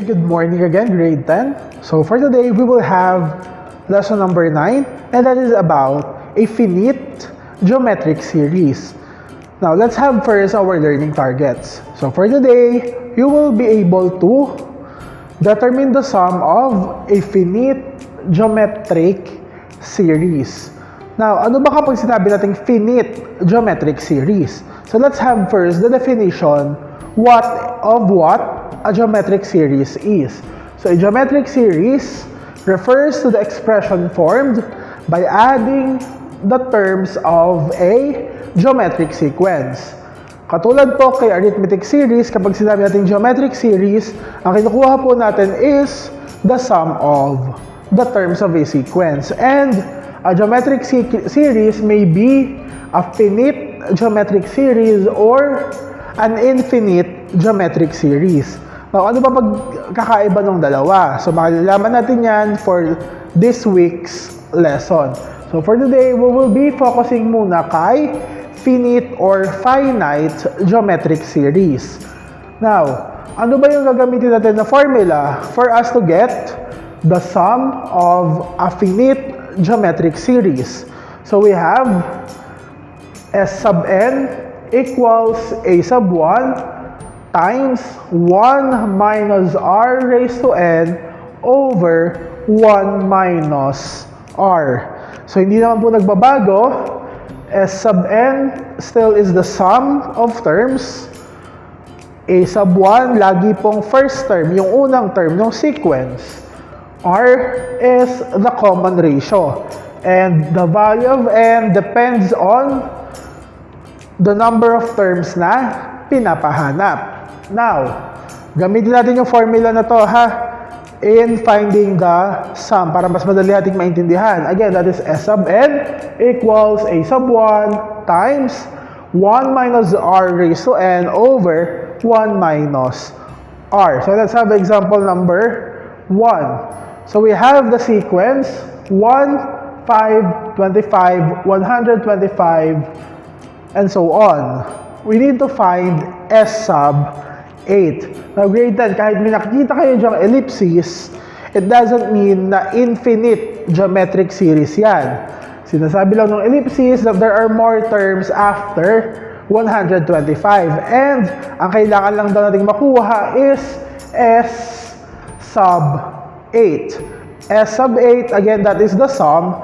Okay, good morning again, grade 10. So for today, we will have lesson number 9, and that is about a finite geometric series. Now, let's have first our learning targets. So for today, you will be able to determine the sum of a finite geometric series. Now, ano ba kapag sinabi nating finite geometric series? So let's have first the definition what a geometric series is. So a geometric series refers to the expression formed by adding the terms of a geometric sequence. Katulad po kay arithmetic series, kapag sinabi natin geometric series, ang kinukuha po natin is the sum of the terms of a sequence. And a geometric series may be a finite geometric series or an infinite geometric series. Now, ano ba pagkakaiba ng dalawa? So, makilalaman natin yan for this week's lesson. So, for today, we will be focusing muna kay finite or finite geometric series. Now, ano ba yung gagamitin natin na formula for us to get the sum of a finite geometric series? So, we have S sub n equals a sub 1 times 1 minus r raised to n over 1 minus r. So, hindi naman po nagbabago. S sub n still is the sum of terms. A sub 1, lagi pong first term, yung unang term ng sequence. R is the common ratio. And the value of n depends on the number of terms na pinapahanap. Now, gamitin natin yung formula na to in finding the sum para mas madali nating maintindihan. Again, that is S sub n equals a sub 1 times 1 minus r raised to n over 1 minus r. So let's have example number 1. So we have the sequence 1, 5, 25, 125, and so on. We need to find S sub 8. Now, grade 10, kahit may nakikita kayo dyang ellipses, it doesn't mean na infinite geometric series yan. Sinasabi lang ng ellipses that there are more terms after 125. And ang kailangan lang daw nating makuha is S sub 8. S sub 8, again, that is the sum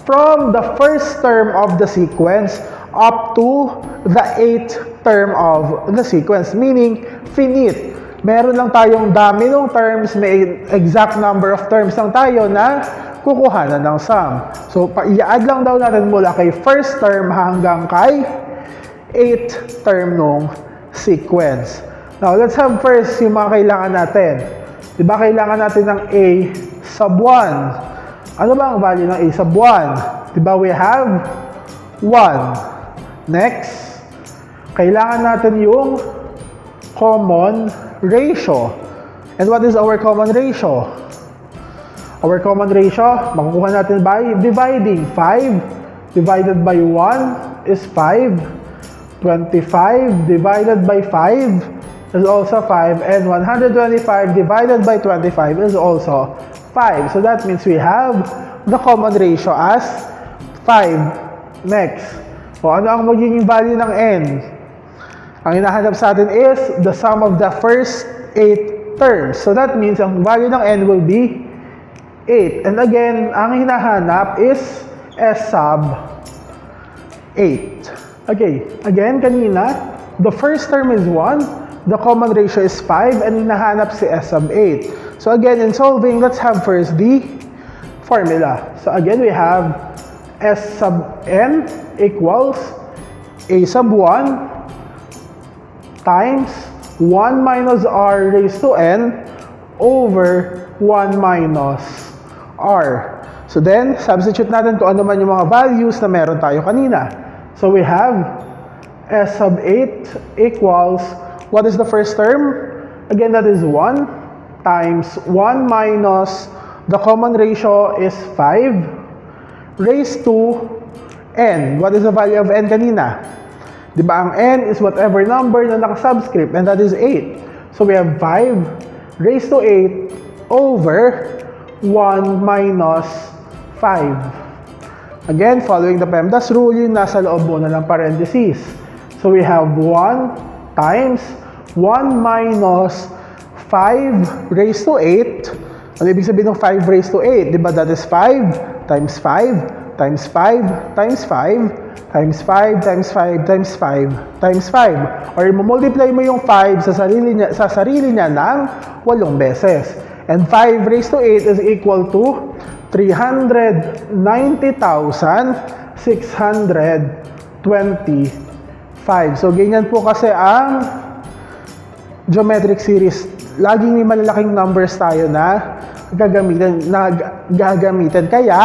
from the first term of the sequence up to the 8th term of the sequence, meaning finite. Meron lang tayong dami ng terms, may exact number of terms lang tayo na kukuhanan ng sum. So, i-add lang daw natin mula kay first term hanggang kay 8th term ng sequence. Now, let's have first yung mga kailangan natin. Diba kailangan natin ng A sub 1? Ano ba ang value ng A sub 1? Diba we have 1. Next, kailangan natin yung common ratio. And what is our common ratio? Our common ratio, makukuha natin by dividing. 5 divided by 1 is 5. 25 divided by 5 is also 5. And 125 divided by 25 is also 5. So that means we have the common ratio as 5. Next, so ano ang magiging value ng n? Ang hinahanap sa atin is the sum of the first 8 terms. So that means ang value ng n will be 8. And again, ang hinahanap is S sub 8. Okay, again, kanina, the first term is 1, the common ratio is 5, and hinahanap si S sub 8. So again, in solving, let's have first the formula. So again, we have S sub n equals A sub 1 times 1 minus r raised to n over 1 minus r. So then, substitute natin kung ano man yung mga values na meron tayo kanina. So we have S sub 8 equals, what is the first term? Again, that is 1 times 1 minus, the common ratio is 5, raised to n. What is the value of n kanina? Diba ang n is whatever number na naka-subscript, and that is 8. So we have 5 raised to 8 over 1 minus 5. Again, following the PEMDAS rule, yung nasa loob muna ng parentheses. So we have 1 times 1 minus 5 raised to 8. Ano ibig sabihin ng 5 raised to 8? Diba that is 5 times 5 times 5 times 5 times 5 times 5 times 5 times 5. Or multiply mo yung 5 sa sarili niya ng 8 beses. And 5 raised to 8 is equal to 390,625. So, ganyan po kasi ang geometric series. Laging may malalaking numbers tayo na gagamitin. Kaya,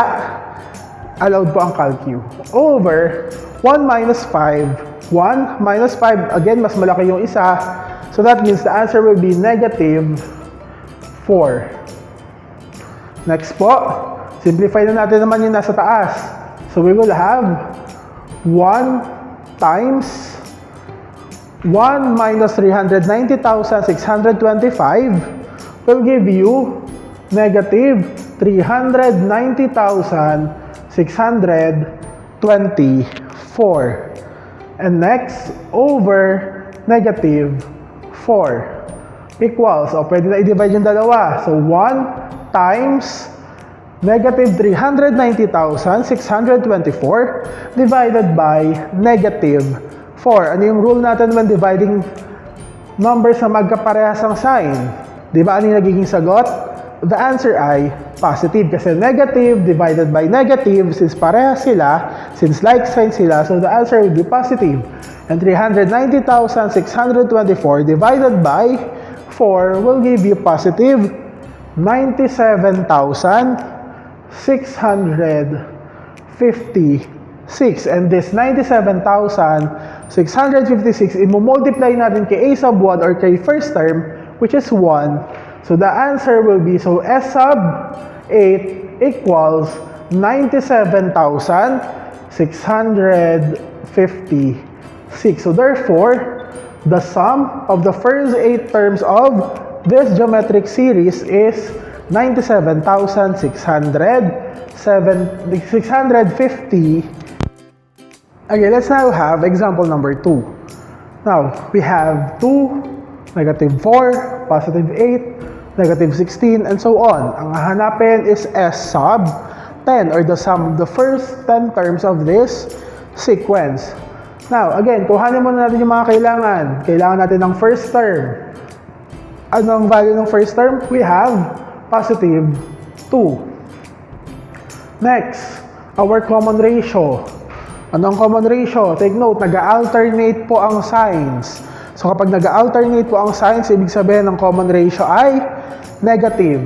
allowed po ang calcu. Over 1 minus 5. 1 minus 5, again, mas malaki yung isa. So, that means the answer will be negative 4. Next po. Simplify na natin naman yung nasa taas. So, we will have 1 times 1 minus 390,625 will give you negative 390,624. And next, over negative 4 equals, o pwede na i-divide yung dalawa. So, 1 times negative 390,624 divided by negative 4. Ano yung rule natin when dividing numbers na magkaparehas ang sign? Diba ano yung nagiging sagot? The answer ay positive kasi negative divided by negative, since parehas sila, since like sign sila, so the answer will be positive. And 390,624 divided by 4 will give you positive 97,656. And this 97,656, i-multiply natin kay a sub 1 or kay first term, which is 1. So the answer will be, so s sub 8 equals 97,656. So therefore, the sum of the first 8 terms of this geometric series is 97,650. Okay, let's now have example number 2. Now, we have 2, negative 4, positive 8, negative 16, and so on. Ang hahanapin is S sub 10, or the sum of the first 10 terms of this sequence. Now, again, kuhanin muna natin yung mga kailangan. Kailangan natin ng first term. Anong value ng first term? We have positive 2. Next, our common ratio. Anong common ratio? Take note, nag-alternate po ang signs. So kapag nag-alternate po ang signs, ibig sabihin ng common ratio ay negative.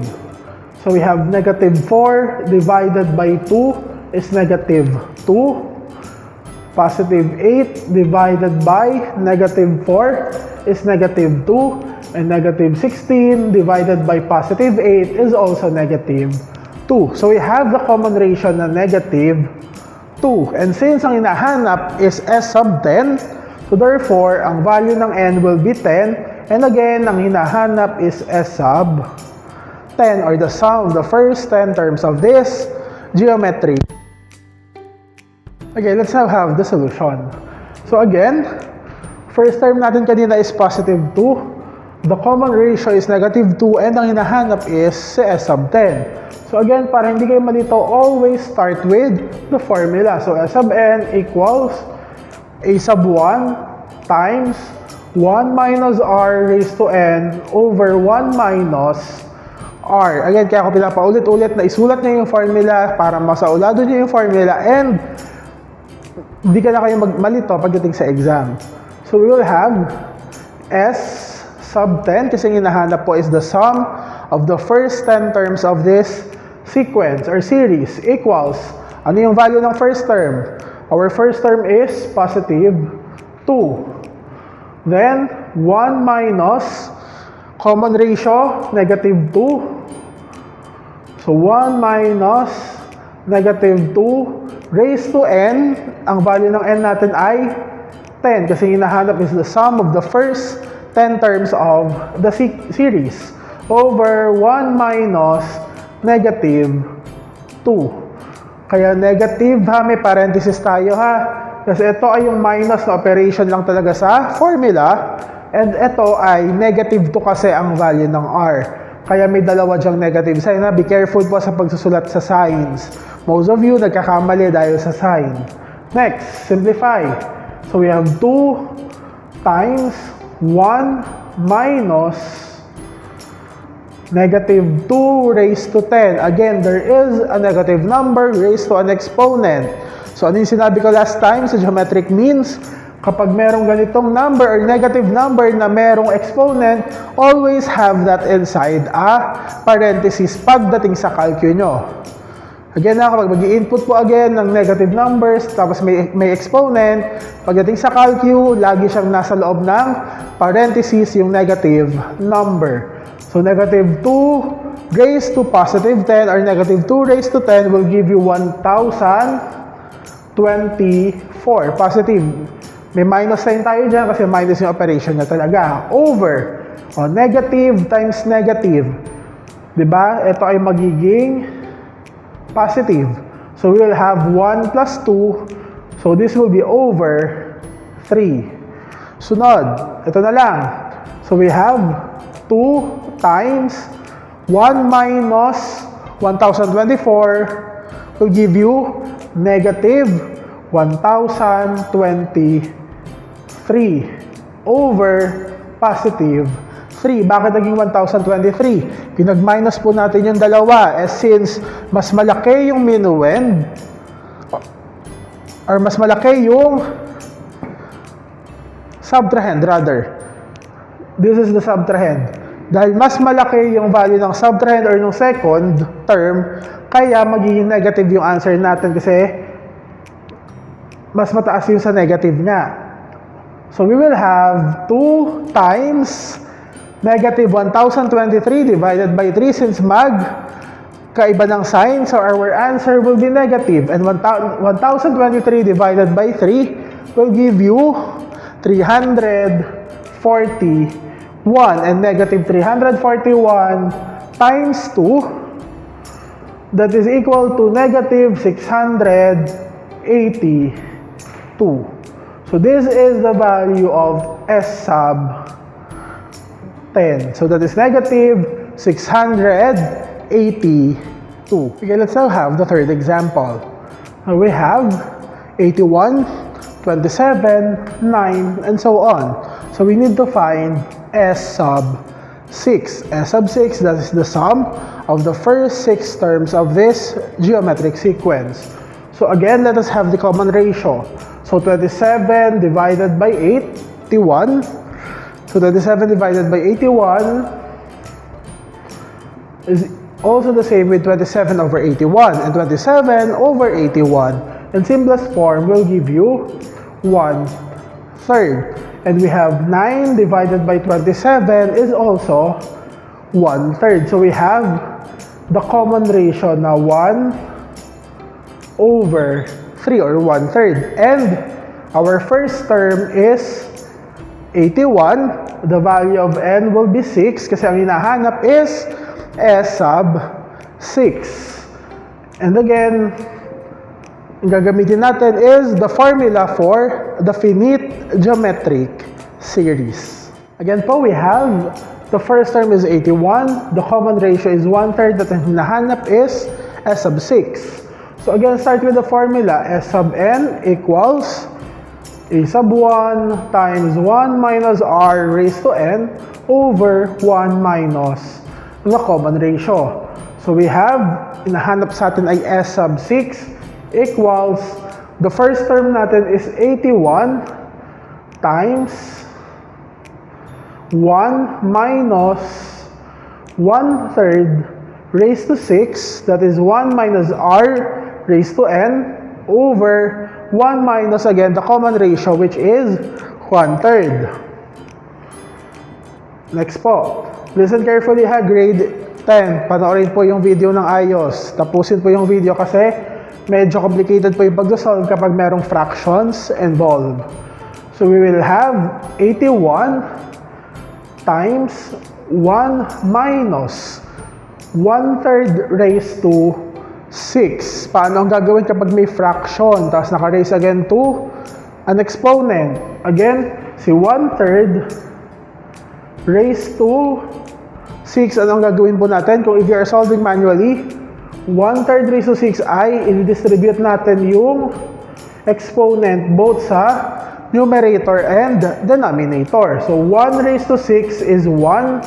So we have negative 4 divided by 2 is negative 2. Positive 8 divided by negative 4 is negative 2. And negative 16 divided by positive 8 is also negative 2. So we have the common ratio na negative 2. And since ang hinahanap is S sub 10, so therefore, ang value ng n will be 10. And again, ang hinahanap is S sub 10, or the sum of the first 10 terms of this geometry. Okay, let's now have the solution. So again, first term natin kanina is positive 2. The common ratio is negative 2 and ang hinahanap is si S sub 10. So again, para hindi kayo malito, always start with the formula. So S sub n equals a sub 1 times 1 minus r raised to n over 1 minus r. Again, kaya ako pinapaulit-ulit na isulat niyo yung formula para masaulado niyo yung formula and hindi ka na kayo malito pagdating sa exam. So we will have S sub 10 kasi hinahanap po is the sum of the first 10 terms of this sequence or series equals, ano yung value ng first term? Our first term is positive 2. Then, 1 minus common ratio, negative 2. So, 1 minus negative 2 raised to n. Ang value ng n natin ay 10 kasi hinahanap is the sum of the first 10 terms of the series. over 1 minus negative 2. Kaya negative ha, may parenthesis tayo ha. Kasi ito ay yung minus na operation lang talaga sa formula. And ito ay negative 2 kasi ang value ng r. Kaya may dalawa dyang negative sign na. Be careful po sa pagsusulat sa signs. Most of you nagkakamali dahil sa sign. Next, simplify. So we have 2 times 1 minus negative 2 raised to 10. Again, there is a negative number raised to an exponent. So ano yung sinabi ko last time sa geometric means? Kapag merong ganitong number or negative number na merong exponent, always have that inside a parenthesis pagdating sa calcu nyo. Again na, kapag mag-i-input po again ng negative numbers, tapos may exponent, pagdating sa calcu, lagi siyang nasa loob ng parenthesis yung negative number. So negative 2 raised to positive 10 or negative 2 raised to 10 will give you 1,024. Positive. May minus sign tayo dyan kasi minus yung operation niya talaga. Over. O, negative times negative. Diba? Ito ay magiging positive. So we will have 1 plus 2. So this will be over 3. Sunod. Ito na lang. So we have 2 times 1 minus 1,024 will give you negative 1,023 over positive 3. Bakit naging 1,023? Pinag-minus po natin yung dalawa since mas malaki yung minuend or mas malaki yung subtrahend rather. This is the subtrahend. Dahil mas malaki yung value ng subtrahend or ng second term, kaya magiging negative yung answer natin kasi mas mataas yung sa negative nga. So we will have 2 times negative 1,023 divided by 3 since kaiba ng sign. So our answer will be negative. And 1,023 divided by 3 will give you 341. And negative 341 times 2, that is equal to negative 682. So this is the value of S sub 10. So that is negative 682. Okay, let's now have the third example. We have 81, 27, 9, and so on. So we need to find S sub 6. S sub 6, that is the sum of the first 6 terms of this geometric sequence. So again, let us have the common ratio. So 27 divided by 81. So 27 divided by 81 is also the same with 27 over 81. And 27 over 81 in simplest form will give you 1/3. And we have 9 divided by 27 is also 1/3. So we have the common ratio na 1/3 or 1/3. And our first term is 81. The value of n will be 6 kasi ang hinahanap is S sub 6. And again, ang gagamitin natin is the formula for the finite geometric series. Again po, we have the first term is 81. The common ratio is 1/3. That ang hinahanap is S sub 6. So again, start with the formula. S sub n equals a sub 1 times 1 minus r raised to n over 1 minus the common ratio. So we have, hinahanap sa atin ay S sub 6 equals, the first term natin is 81 times 1 minus 1/3 raised to 6, that is 1 minus r raised to n over 1 minus, again, the common ratio, which is 1/3. Next po. Listen carefully ha, grade 10. Panoorin po yung video ng ayos. Tapusin po yung video kasi medyo complicated po yung pag-solve kapag merong fractions involved. So we will have 81 times 1 minus 1/3 raised to 6. Paano ang gagawin kapag may fraction? Tapos naka-raise again to an exponent. Again, si 1/3 raised to 6. Ano ang gagawin po natin? Kung if you are solving manually, 1/3 raised to 6 ay i-distribute natin yung exponent both sa numerator and denominator. So 1 raised to 6 is 1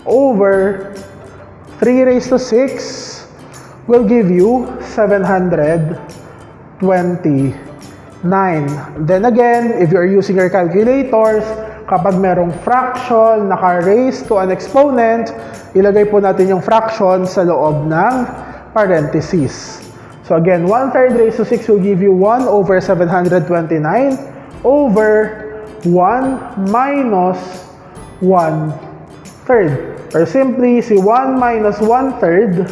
over 3 raised to 6 will give you 729. Then again, if you're using your calculators, kapag merong fraction naka-raise to an exponent, ilagay po natin yung fraction sa loob ng parentheses. So again, 1/3 raised to 6 will give you 1 over 729 over 1 minus 1/3. Or simply, si 1 minus 1/3,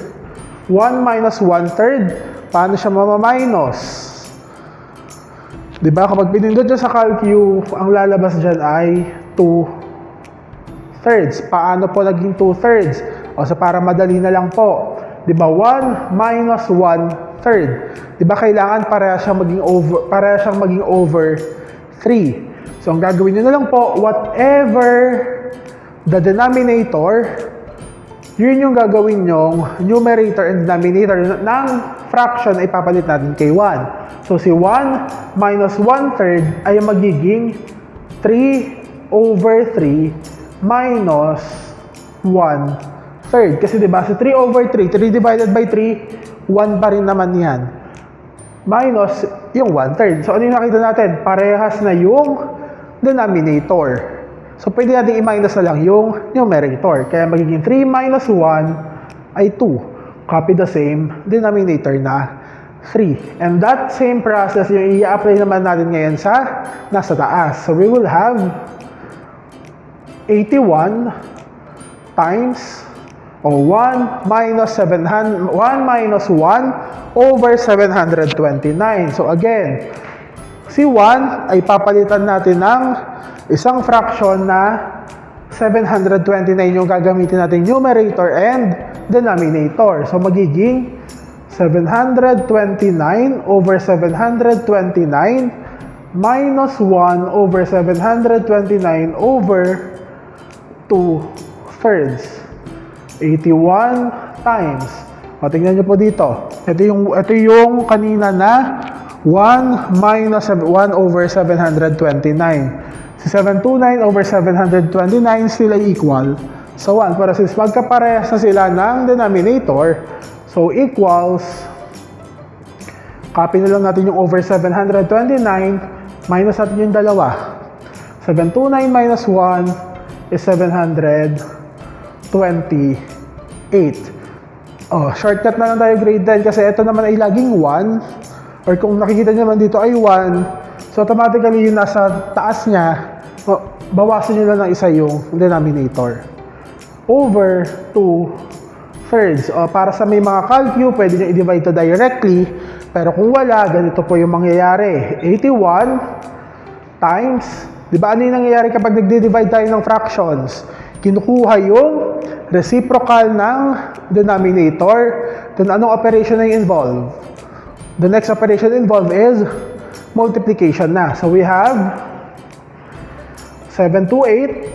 1 minus 1/3, paano siya mamaminus? Diba? Kapag pinindot nyo sa calcu, ang lalabas dyan ay 2/3. Paano po naging 2/3? O so para madali na lang po. Diba? 1 minus 1/3. Diba kailangan para siyang maging over 3. So ang gagawin nyo na lang po, whatever the denominator, yun yung gagawin nyong numerator and denominator ng fraction ay papalit natin kay 1. So si 1 minus 1/3 ay magiging 3 over 3 minus 1/3. Kasi diba si 3 over 3, 3 divided by 3, 1 pa rin naman yan. Minus yung 1/3. So ano yung nakita natin? Parehas na yung denominator. So, pwede natin i-minus na lang yung numerator. Kaya magiging 3 minus 1 ay 2. Copy the same denominator na 3. And that same process yung i-apply naman natin ngayon sa nasa taas. So, we will have 81 times 1 minus 1 over 729. So, again, si 1 ay papalitan natin ng isang fraction na 729 yung gagamitin natin numerator and denominator. So, magiging 729 over 729 minus 1 over 729 over 2/3. 81 times. O, tingnan nyo po dito. Ito yung kanina na 1 minus 1 over 729. Si 729 over 729 sila equal sa 1. Para since magkaparehas na sila ng denominator, so equals, copy na lang natin yung over 729, minus natin yung dalawa. 729 minus 1 is 728. Oh, shortcut na lang tayo grade 10 kasi ito naman ay laging 1. Or kung nakikita nyo naman dito ay 1, so automatically yung nasa taas niya, bawasan nyo lang ng isa yung denominator. Over 2/3. O, para sa may mga calcu, pwede nyo i-divide to directly. Pero kung wala, ganito po yung mangyayari. 81 times, di ba ano yung nangyayari kapag nagde-divide tayo ng fractions? Kinukuha yung reciprocal ng denominator. Then anong operation na yung involved? The next operation involved is multiplication na. So we have 728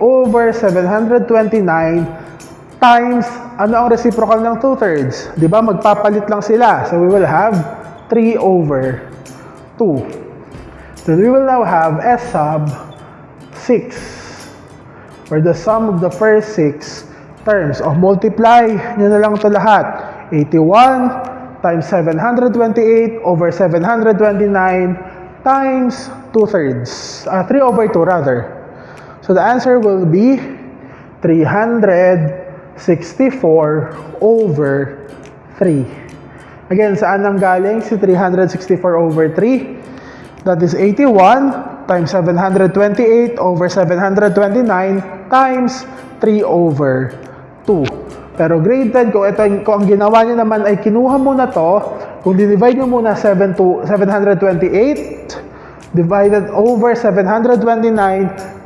over 729 times, ano ang reciprocal ng 2/3? Di ba? Magpapalit lang sila. So we will have 3 over 2. Then we will now have S sub 6, or the sum of the first 6 terms. O, multiply nyo na lang ito lahat. 81 times 728 over 729 times 2/3. 3 over 2 rather. So the answer will be 364 over 3. Again, saan nang galing si 364 over 3? That is 81 times 728 over 729 times 3 over 2. Pero grade 10, kung ang ginawa nyo naman ay kinuha muna to, kung dinivide nyo muna 728 divided over 729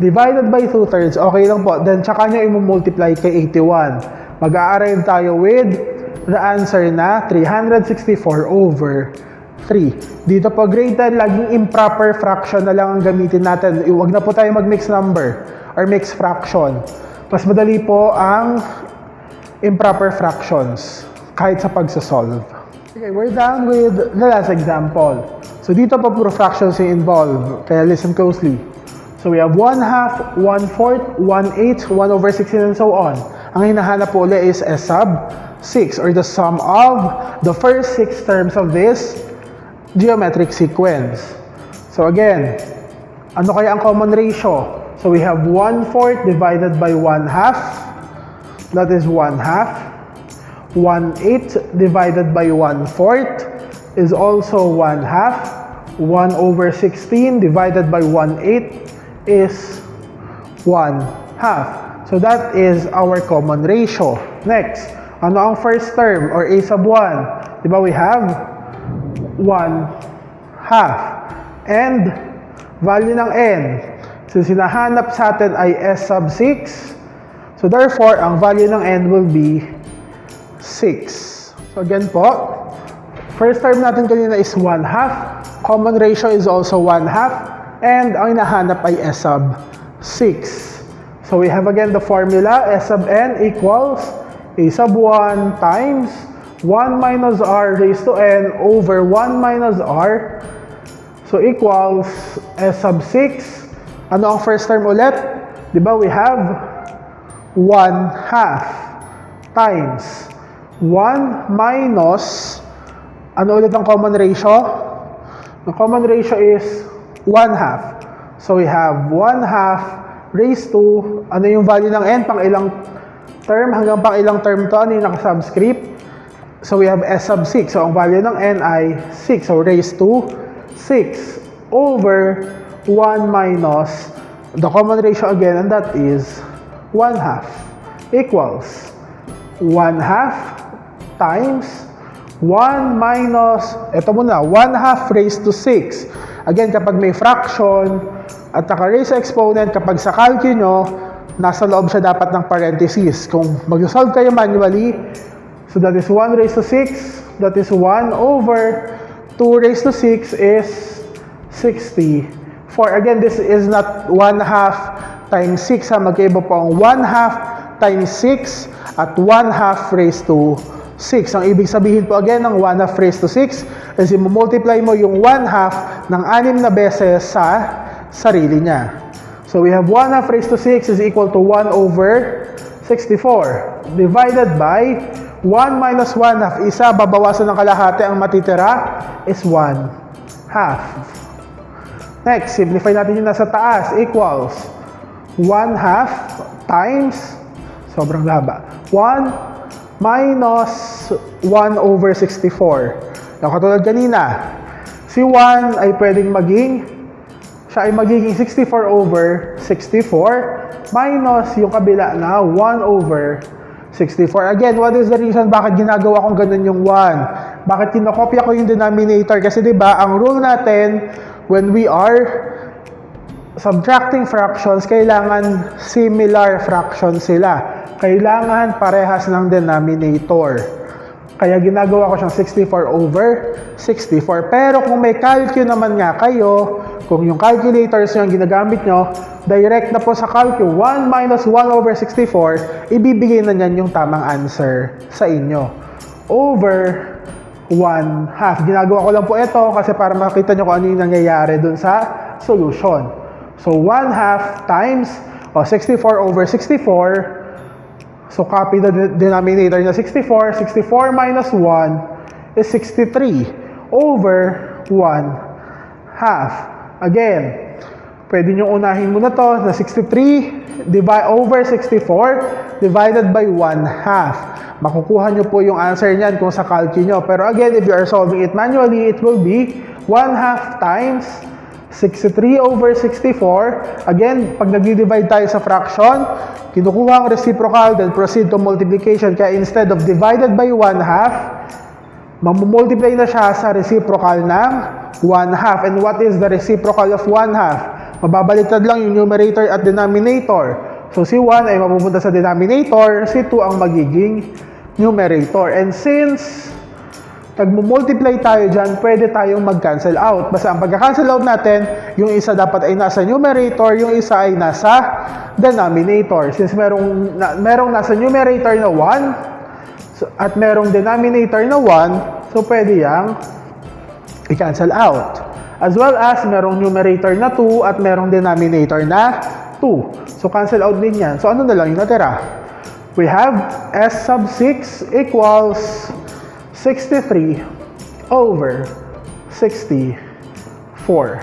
divided by 2/3. Okay lang po. Then, tsaka nyo i-multiply kay 81. Mag-a-arrive tayo with the answer na 364 over 3. Dito po, grade 10, laging improper fraction na lang ang gamitin natin. Huwag na po tayo mag-mix number or mix fraction. Mas madali po ang improper fractions kahit sa pagsasolve. Okay, we're done with the last example. So dito po puro fractions yung involved. Kaya listen closely. So we have 1/2, 1/4, 1/8, 1 over 16, and so on. Ang hinahanap po ulit is S sub 6, or the sum of the first 6 terms of this geometric sequence. So again, ano kaya ang common ratio? So we have 1/4 divided by 1/2. That is 1/2. 1/8 divided by 1/4 is also 1/2. 1 over 16 divided by 1/8 is 1/2. So that is our common ratio. Next, ano ang first term or a sub 1? Diba we have 1/2. And value ng n, since hinahanap sa atin ay s sub 6, so therefore, ang value ng n will be 6. So again po, first term natin kanina is 1/2. Common ratio is also 1/2. And ang hinahanap ay s sub 6. So we have again the formula, s sub n equals a sub 1 times 1 minus r raised to n over 1 minus r. So equals s sub 6. Ano ang first term ulit? Diba we have 1/2 times 1 minus, ano ulit ang common ratio? The common ratio is 1/2. So we have 1/2 raised to, ano yung value ng n? Pang ilang term? Hanggang pang ilang term to? Ano yung naka-subscript? So we have s sub 6. So ang value ng n ay 6. So raised to 6 over 1 minus the common ratio again, and that is 1/2 equals 1/2 times 1 minus, ito muna, 1/2 raised to 6. Again, kapag may fraction at naka-raise sa exponent, kapag sa calculus nyo, nasa loob siya dapat ng parentheses. Kung mag-solve kayo manually, so that is 1 raised to 6, that is 1 over 2 raised to 6 is 64. Again, this is not 1/2 times 6. Magkaiba po ang 1/2 times 6 at 1/2 raised to 6. Ang ibig sabihin po again ng 1/2 raised to 6 is i-multiply mo yung 1/2 ng 6 na beses sa sarili niya. So we have 1/2 raised to 6 is equal to 1 over 64 divided by 1 minus 1/2. Isa, babawasan ng kalahati, ang matitira is 1/2. Next, simplify natin yung nasa taas, equals 1/2 times, sobrang haba, 1 minus 1 over 64. Yung katulad kanina, si 1 ay pwedeng siya ay magiging 64 over 64 minus yung kabila na 1 over 64. Again, what is the reason bakit ginagawa kong ganun yung 1? Bakit kinokopya ko yung denominator? Kasi diba, ang rule natin, when we are subtracting fractions, kailangan similar fractions sila. Kailangan parehas ng denominator. Kaya ginagawa ko siyang 64 over 64. Pero kung may calculus naman nga kayo, kung yung calculators nyo ang ginagamit nyo, direct na po sa calculus, 1 minus 1 over 64, ibibigay na niyan yung tamang answer sa inyo. Over 1/2. Ginagawa ko lang po ito kasi para makita nyo kung ano yung nangyayari dun sa solution. So 1/2 times 64 over 64. So copy the denominator na 64. 64 minus 1 is 63 over 1/2. Again, pwede nyo unahin muna to na 63 over 64 divided by 1/2. Makukuha nyo po yung answer niyan kung sa calculus nyo. Pero again, if you are solving it manually, it will be 1/2 times 63 over 64. Again, pag nag-divide tayo sa fraction, kinukuha ang reciprocal, then proceed to multiplication. Kaya instead of divided by 1/2, mamumultiply na siya sa reciprocal ng 1/2. And what is the reciprocal of 1/2? Mababaliktad lang yung numerator at denominator. So si 1 ay mapupunta sa denominator, si 2 ang magiging numerator. And since nagmo-multiply tayo dyan, pwede tayong mag-cancel out. Basta ang pagka-cancel out natin, yung isa dapat ay nasa numerator, yung isa ay nasa denominator. Since merong nasa numerator na 1, at merong denominator na 1, so pwede yang i-cancel out. As well as merong numerator na 2 at merong denominator na 2. So cancel out din yan. So ano na lang yung natira? We have S sub 6 equals 63 over 64.